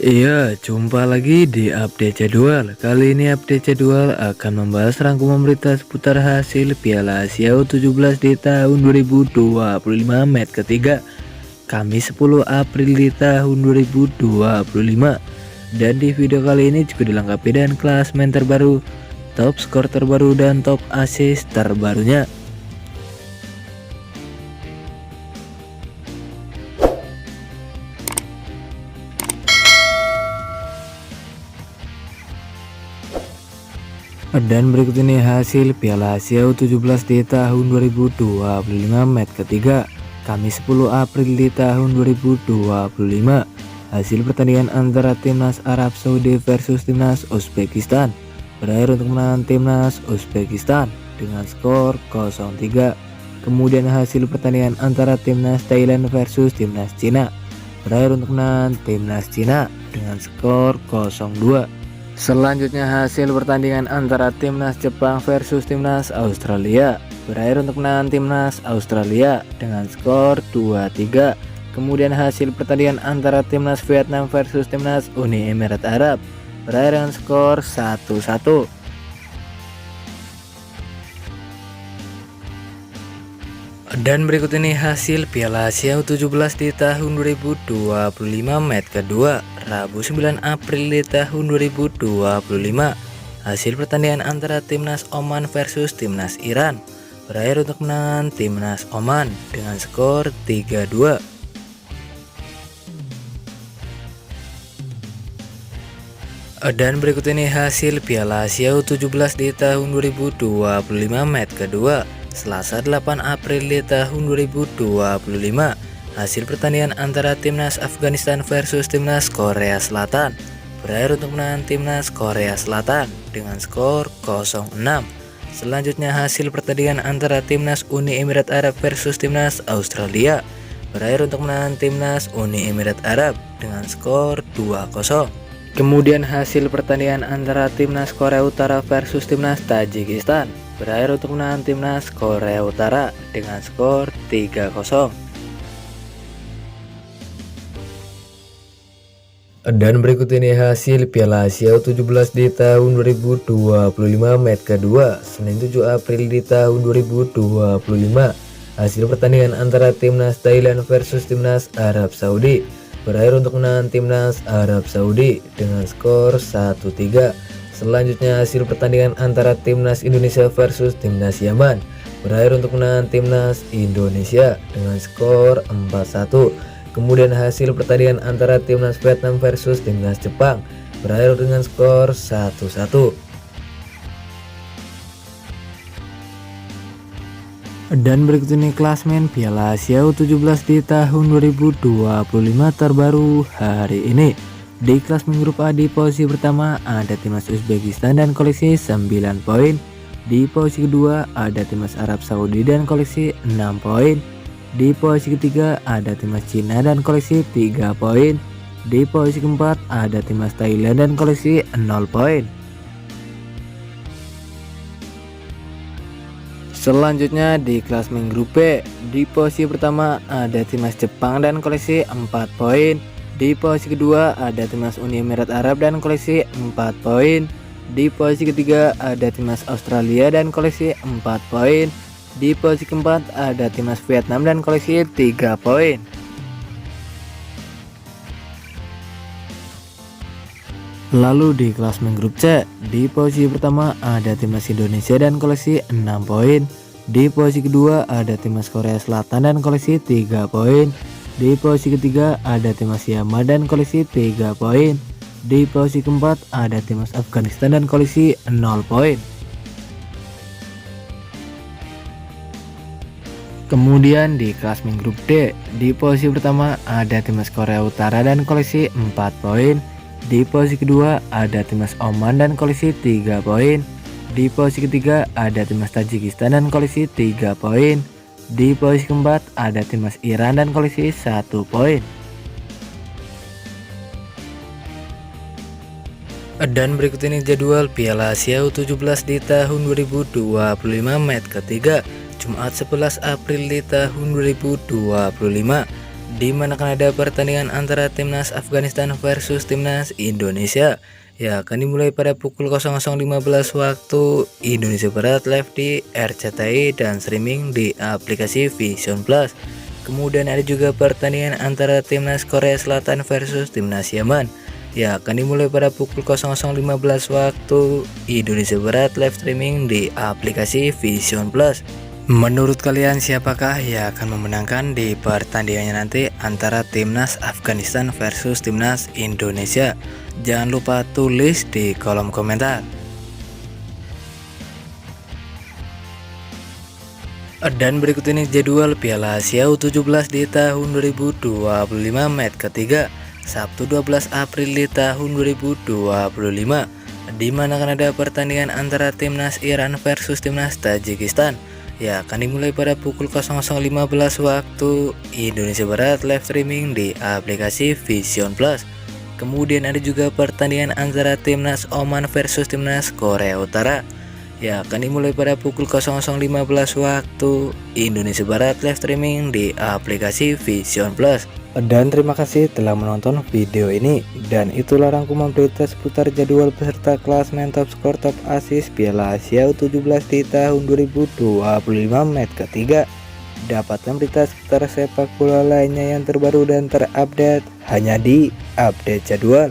Iya, jumpa lagi di update jadwal. Kali ini update jadwal akan membahas rangkuman berita seputar hasil Piala Asia U17 di tahun 2025 match ketiga, Kamis 10 April di tahun 2025. Dan di video kali ini juga dilengkapi dengan klasemen terbaru, top skor terbaru dan top assist terbarunya. Dan berikut ini hasil Piala Asia U17 di tahun 2025 match ketiga, Kamis 10 April di tahun 2025. Hasil pertandingan antara Timnas Arab Saudi versus Timnas Uzbekistan berakhir untuk menang Timnas Uzbekistan dengan skor 0-3. Kemudian hasil pertandingan antara Timnas Thailand versus Timnas Cina berakhir untuk menang Timnas Cina dengan skor 0-2. Selanjutnya hasil pertandingan antara Timnas Jepang versus Timnas Australia berakhir untuk menang Timnas Australia dengan skor 2-3. Kemudian hasil pertandingan antara Timnas Vietnam versus Timnas Uni Emirat Arab berakhir dengan skor 1-1. Dan berikut ini hasil Piala Asia U17 di tahun 2025 match kedua, Rabu 9 April di tahun 2025. Hasil pertandingan antara Timnas Oman versus Timnas Iran berakhir untuk menang Timnas Oman dengan skor 3-2. Dan berikut ini hasil Piala Asia U17 di tahun 2025 match kedua, Selasa 8 April di tahun 2025. Hasil pertandingan antara Timnas Afghanistan versus Timnas Korea Selatan berakhir untuk menang Timnas Korea Selatan dengan skor 0-6. Selanjutnya hasil pertandingan antara Timnas Uni Emirat Arab versus Timnas Australia berakhir untuk menang Timnas Uni Emirat Arab dengan skor 2-0. Kemudian hasil pertandingan antara Timnas Korea Utara versus Timnas Tajikistan berakhir untuk menang Timnas Korea Utara dengan skor 3-0. Dan berikut ini hasil Piala Asia U17 di tahun 2025 match kedua, Senin 7 April di tahun 2025. Hasil pertandingan antara Timnas Thailand versus Timnas Arab Saudi berakhir untuk menang Timnas Arab Saudi dengan skor 1-3. Selanjutnya hasil pertandingan antara Timnas Indonesia versus Timnas Yaman berakhir untuk menang Timnas Indonesia dengan skor 4-1. Kemudian hasil pertandingan antara Timnas Vietnam versus Timnas Jepang berakhir dengan skor 1-1. Dan berikut ini klasemen Piala Asia U17 di tahun 2025 terbaru hari ini. Di klasemen grup A di posisi pertama ada Timnas Uzbekistan dan koleksi 9 poin. Di posisi kedua ada Timnas Arab Saudi dan koleksi 6 poin. Di posisi ketiga ada Timnas Cina dan koleksi 3 poin. Di posisi keempat ada Timnas Thailand dan koleksi 0 poin. Selanjutnya di klasemen grup B, di posisi pertama ada Timnas Jepang dan koleksi 4 poin. Di posisi kedua ada Timnas Uni Emirat Arab dan koleksi 4 poin. Di posisi ketiga ada Timnas Australia dan koleksi 4 poin. Di posisi keempat ada Timnas Vietnam dan koleksi 3 poin. Lalu di klasemen grup C, di posisi pertama ada Timnas Indonesia dan koleksi 6 poin. Di posisi kedua ada Timnas Korea Selatan dan koleksi 3 poin. Di posisi ketiga ada Timnas Yaman dan koleksi 3 poin. Di posisi keempat ada Timnas Afghanistan dan koleksi 0 poin. Kemudian di klasemen grup D, di posisi pertama ada Timnas Korea Utara dan koleksi 4 poin. Di posisi kedua ada Timnas Oman dan koleksi 3 poin. Di posisi ketiga ada Timnas Tajikistan dan koleksi 3 poin. Di posisi keempat ada Timnas Iran dan koleksi 1 poin. Dan berikut ini jadwal Piala Asia U17 di tahun 2025 match ketiga, Jumat 11 April di tahun 2025. di mana akan ada pertandingan antara timnas Afghanistan versus timnas Indonesia. Ya, akan dimulai pada pukul 00.15 waktu Indonesia Barat, live di RCTI dan streaming di aplikasi Vision Plus. Kemudian ada juga pertandingan antara timnas Korea Selatan versus timnas Yaman. Ya, akan dimulai pada pukul 00.15 waktu Indonesia Barat, live streaming di aplikasi Vision Plus. Menurut kalian siapakah yang akan memenangkan di pertandingannya nanti antara timnas Afghanistan versus timnas Indonesia? Jangan lupa tulis di kolom komentar. Dan berikut ini jadwal Piala Asia U17 di tahun 2025 match ketiga, Sabtu 12 April di tahun 2025, di mana akan ada pertandingan antara timnas Iran versus timnas Tajikistan. Ya, akan dimulai pada pukul 00.15 waktu Indonesia Barat, live streaming di aplikasi Vision Plus. Kemudian ada juga pertandingan antara timnas Oman versus timnas Korea Utara. Ya, akan dimulai pada pukul 00.15 waktu Indonesia Barat, live streaming di aplikasi Vision Plus. Dan terima kasih telah menonton video ini. Dan itulah rangkuman berita seputar jadwal peserta klasmen top skor top assist Piala Asia U17 di tahun 2025 match ketiga. Dapatkan berita seputar sepak bola lainnya yang terbaru dan terupdate hanya di Update Jadwal.